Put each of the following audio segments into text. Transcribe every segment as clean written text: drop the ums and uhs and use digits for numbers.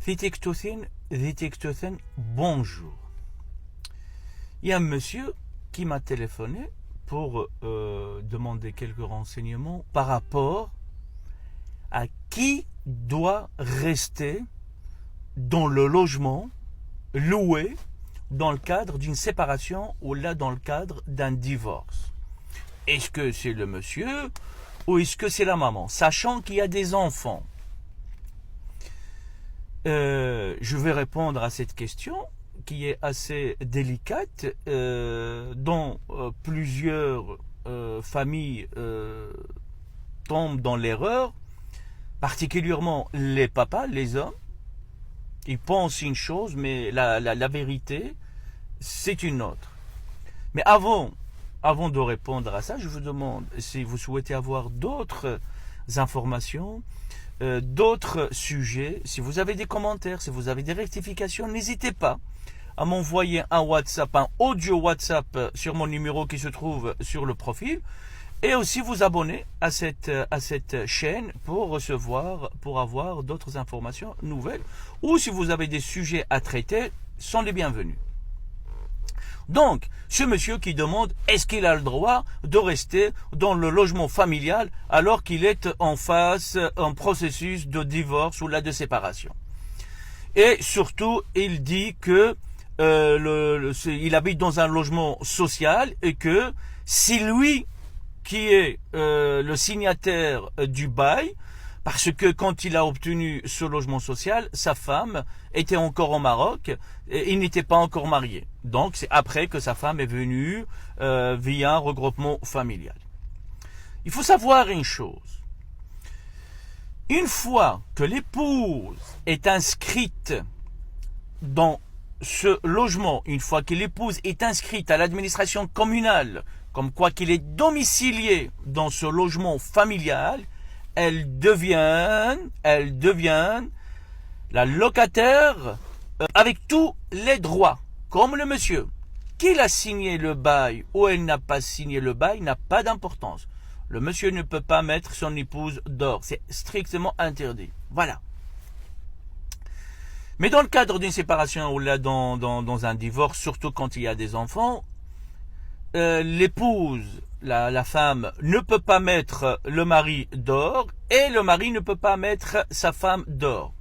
Vitiktosin, bonjour. Il y a un monsieur qui m'a téléphoné pour demander quelques renseignements par rapport à qui doit rester dans le logement loué dans le cadre d'une séparation ou là dans le cadre d'un divorce. Est-ce que c'est le monsieur ou est-ce que c'est la maman? Sachant qu'il y a des enfants. Je vais répondre à cette question qui est assez délicate, dont plusieurs familles tombent dans l'erreur, particulièrement les papas, les hommes. Ils pensent une chose, mais la vérité, c'est une autre. Mais avant de répondre à ça, je vous demande si vous souhaitez avoir d'autres informations, d'autres sujets, si vous avez des commentaires, si vous avez des rectifications, n'hésitez pas à m'envoyer un WhatsApp, un audio WhatsApp sur mon numéro qui se trouve sur le profil, et aussi vous abonner à cette chaîne pour avoir d'autres informations nouvelles, ou si vous avez des sujets à traiter, sont les bienvenus. Donc, ce monsieur qui demande est-ce qu'il a le droit de rester dans le logement familial alors qu'il est en processus de divorce ou là de séparation. Et surtout, il dit que il habite dans un logement social et que c'est lui qui est le signataire du bail, parce que quand il a obtenu ce logement social, sa femme était encore au Maroc et il n'était pas encore marié. Donc c'est après que sa femme est venue via un regroupement familial. Il faut savoir une chose. Une fois que l'épouse est inscrite dans ce logement, une fois que l'épouse est inscrite à l'administration communale, comme quoi qu'il est domicilié dans ce logement familial, elle devient la locataire avec tous les droits, comme le monsieur. Qu'il a signé le bail ou elle n'a pas signé le bail n'a pas d'importance. Le monsieur ne peut pas mettre son épouse dehors, c'est strictement interdit. Voilà. Mais dans le cadre d'une séparation ou là dans un divorce, surtout quand il y a des enfants, l'épouse, la femme, ne peut pas mettre le mari dehors et le mari ne peut pas mettre sa femme dehors.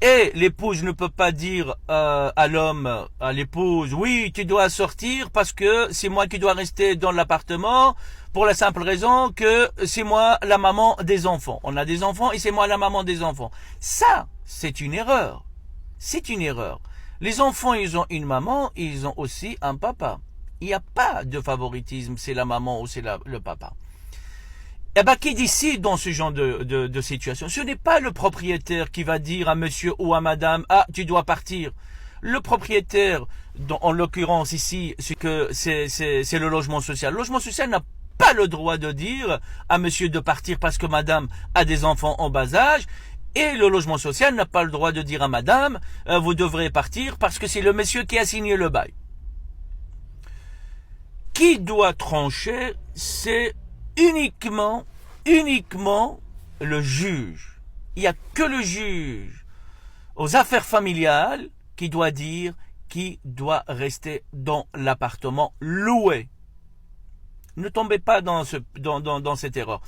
Et l'épouse ne peut pas dire à l'homme, à l'épouse, oui, tu dois sortir parce que c'est moi qui dois rester dans l'appartement pour la simple raison que c'est moi la maman des enfants. On a des enfants et c'est moi la maman des enfants. Ça, c'est une erreur. C'est une erreur. Les enfants, ils ont une maman, ils ont aussi un papa. Il n'y a pas de favoritisme, c'est la maman ou c'est le papa. Eh bien, qui décide dans ce genre de situation? Ce n'est pas le propriétaire qui va dire à monsieur ou à madame, ah, tu dois partir. Le propriétaire, en l'occurrence ici, c'est le logement social. Le logement social n'a pas le droit de dire à monsieur de partir parce que madame a des enfants en bas âge. Et le logement social n'a pas le droit de dire à madame, vous devrez partir parce que c'est le monsieur qui a signé le bail. Qui doit trancher, c'est uniquement le juge. Il n'y a que le juge aux affaires familiales qui doit dire qui doit rester dans l'appartement loué. Ne tombez pas dans cette erreur.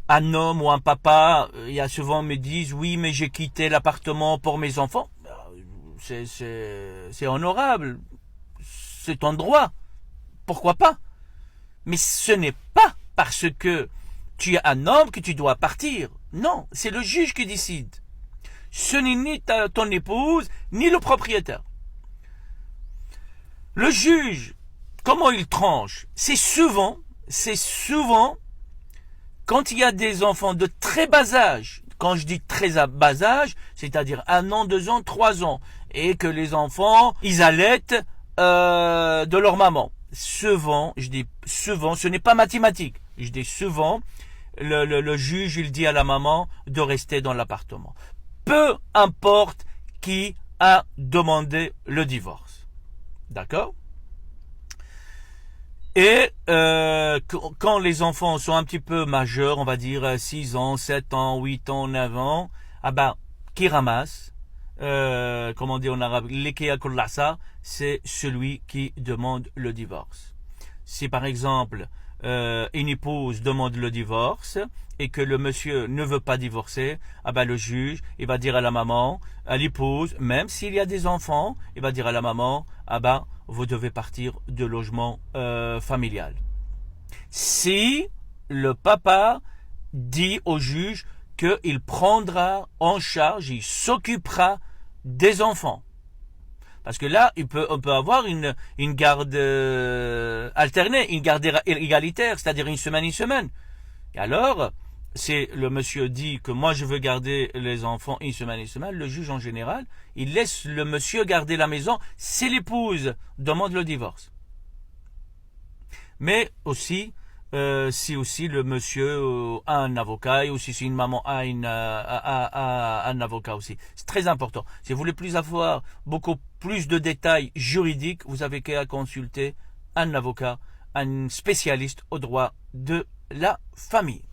Un homme ou un papa, il y a souvent me disent oui mais j'ai quitté l'appartement pour mes enfants. C'est honorable, c'est ton droit. Pourquoi pas? Mais ce n'est pas parce que tu es un homme que tu dois partir. Non, c'est le juge qui décide. Ce n'est ni ton épouse, ni le propriétaire. Le juge, comment il tranche? C'est souvent, quand il y a des enfants de très bas âge, quand je dis très bas âge, c'est-à-dire 1 an, 2 ans, 3 ans, et que les enfants, ils allaitent de leur maman. Souvent, je dis souvent, ce n'est pas mathématique. Je dis souvent, le juge, il dit à la maman de rester dans l'appartement. Peu importe qui a demandé le divorce. D'accord? Et quand les enfants sont un petit peu majeurs, on va dire 6 ans, 7 ans, 8 ans, 9 ans, ah ben, qui ramasse? comme on dit en arabe, l'Ikea Kullasa, c'est celui qui demande le divorce. Si par exemple une épouse demande le divorce et que le monsieur ne veut pas divorcer, ah ben le juge, il va dire à la maman, à l'épouse, même s'il y a des enfants, il va dire à la maman, ah ben vous devez partir de logement familial. Si le papa dit au juge qu'il prendra en charge, il s'occupera des enfants. Parce que là, on peut avoir une garde alternée, une garde égalitaire, c'est-à-dire une semaine. Et alors, si le monsieur dit que moi je veux garder les enfants une semaine, le juge en général, il laisse le monsieur garder la maison si l'épouse demande le divorce. Mais aussi, si aussi le monsieur a un avocat, ou si une maman a un avocat aussi. C'est très important. Si vous voulez plus avoir beaucoup plus de détails juridiques, vous avez qu'à consulter un avocat, un spécialiste au droit de la famille.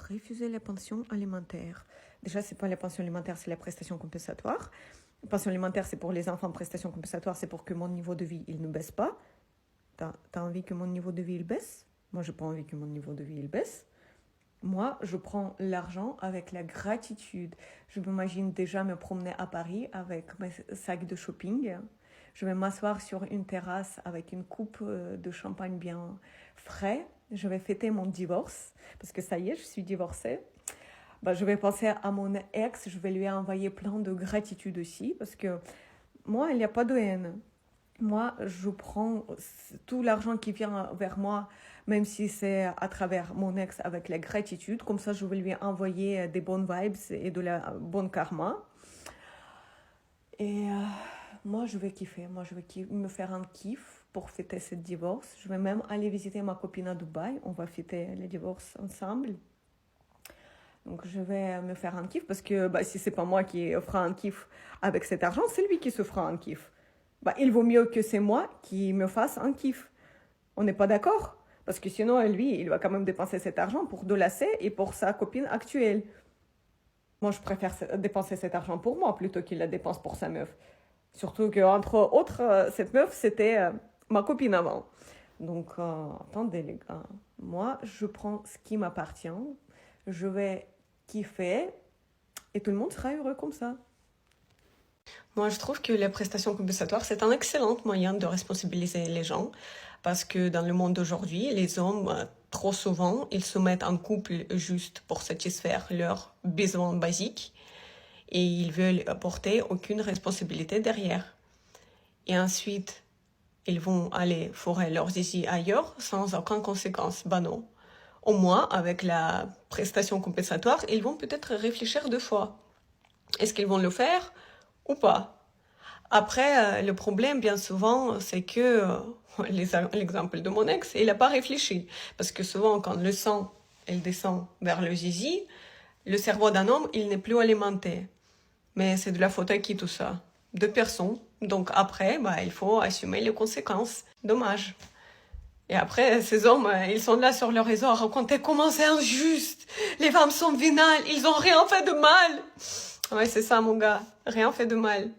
Refuser les pensions alimentaires. Déjà, c'est pas la pension alimentaire, c'est la prestation compensatoire. La pension alimentaire, c'est pour les enfants. Prestation compensatoire, c'est pour que mon niveau de vie, il ne baisse pas. T'as envie que mon niveau de vie, il baisse? Moi, je n'ai pas envie que mon niveau de vie, il baisse. Moi, je prends l'argent avec la gratitude. Je m'imagine déjà me promener à Paris avec mes sacs de shopping. Je vais m'asseoir sur une terrasse avec une coupe de champagne bien frais. Je vais fêter mon divorce parce que ça y est, je suis divorcée. Je vais penser à mon ex, je vais lui envoyer plein de gratitude aussi parce que moi, il n'y a pas de haine. Moi, je prends tout l'argent qui vient vers moi, même si c'est à travers mon ex avec la gratitude. Comme ça, je vais lui envoyer des bonnes vibes et de la bonne karma. Et moi, je vais kiffer. Moi, je vais me faire un kiff pour fêter ce divorce. Je vais même aller visiter ma copine à Dubaï. On va fêter le divorce ensemble. Donc, je vais me faire un kiff parce que si c'est pas moi qui fera un kiff avec cet argent, c'est lui qui se fera un kiff. Il vaut mieux que c'est moi qui me fasse un kiff. On n'est pas d'accord? Parce que sinon, lui, il va quand même dépenser cet argent pour de lacets et pour sa copine actuelle. Moi, je préfère dépenser cet argent pour moi plutôt qu'il la dépense pour sa meuf. Surtout qu'entre autres, cette meuf, c'était ma copine avant. Donc, attendez les gars. Moi, je prends ce qui m'appartient. Je vais kiffer et tout le monde sera heureux comme ça. Moi, je trouve que la prestation compensatoire, c'est un excellent moyen de responsabiliser les gens parce que dans le monde d'aujourd'hui, les hommes, trop souvent, ils se mettent en couple juste pour satisfaire leurs besoins basiques et ils veulent apporter aucune responsabilité derrière. Et ensuite, ils vont aller fourrer leurs zizi ailleurs sans aucune conséquence. Non. Au moins, avec la prestation compensatoire, ils vont peut-être réfléchir 2 fois. Est-ce qu'ils vont le faire ou pas? Après, le problème, bien souvent, c'est que l'exemple de mon ex, il n'a pas réfléchi. Parce que souvent, quand le sang, il descend vers le zizi, le cerveau d'un homme, il n'est plus alimenté. Mais c'est de la faute à qui tout ça? De personne. Donc après, il faut assumer les conséquences. Dommage. Et après, ces hommes, ils sont là sur le réseau à raconter comment c'est injuste. Les femmes sont vénales, ils ont rien fait de mal. Ouais, c'est ça, mon gars. Rien fait de mal.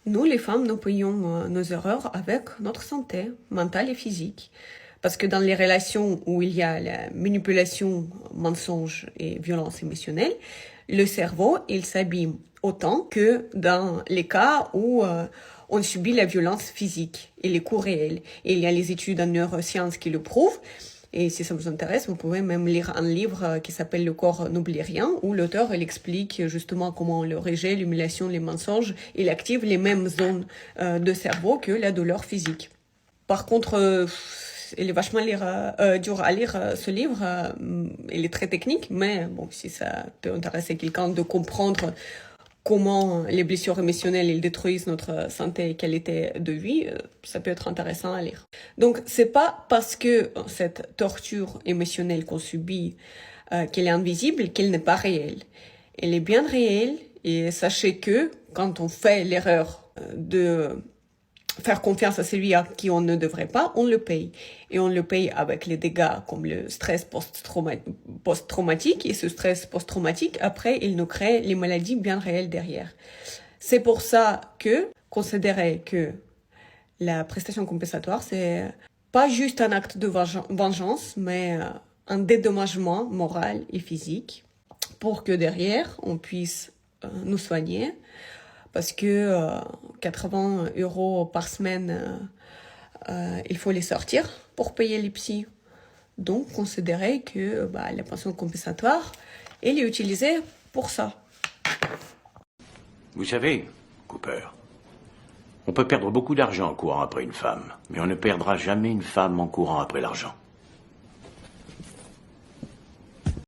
Nous, les femmes, nous payons nos erreurs avec notre santé mentale et physique. Parce que dans les relations où il y a la manipulation, mensonge et violence émotionnelle, le cerveau, il s'abîme autant que dans les cas où on subit la violence physique et les coups réels. Et il y a les études en neurosciences qui le prouvent. Et si ça vous intéresse, vous pouvez même lire un livre qui s'appelle Le corps n'oublie rien, où l'auteur il explique justement comment le rejet, l'humiliation, les mensonges, il active les mêmes zones de cerveau que la douleur physique. Par contre, il est vachement dur à lire ce livre. Il est très technique, mais bon, si ça peut intéresser quelqu'un de comprendre comment les blessures émotionnelles ils détruisent notre santé et qualité de vie, ça peut être intéressant à lire. Donc, c'est pas parce que cette torture émotionnelle qu'on subit qu'elle est invisible, qu'elle n'est pas réelle. Elle est bien réelle et sachez que quand on fait l'erreur de faire confiance à celui à qui on ne devrait pas, on le paye. Et on le paye avec les dégâts comme le stress post-traumatique. Et ce stress post-traumatique, après, il nous crée les maladies bien réelles derrière. C'est pour ça que considérer que la prestation compensatoire, c'est pas juste un acte de vengeance, mais un dédommagement moral et physique pour que derrière, on puisse nous soigner. Parce que 80 € par semaine, il faut les sortir pour payer les psys. Donc, considérer que la pension compensatoire, elle est utilisée pour ça. Vous savez, Cooper, on peut perdre beaucoup d'argent en courant après une femme, mais on ne perdra jamais une femme en courant après l'argent.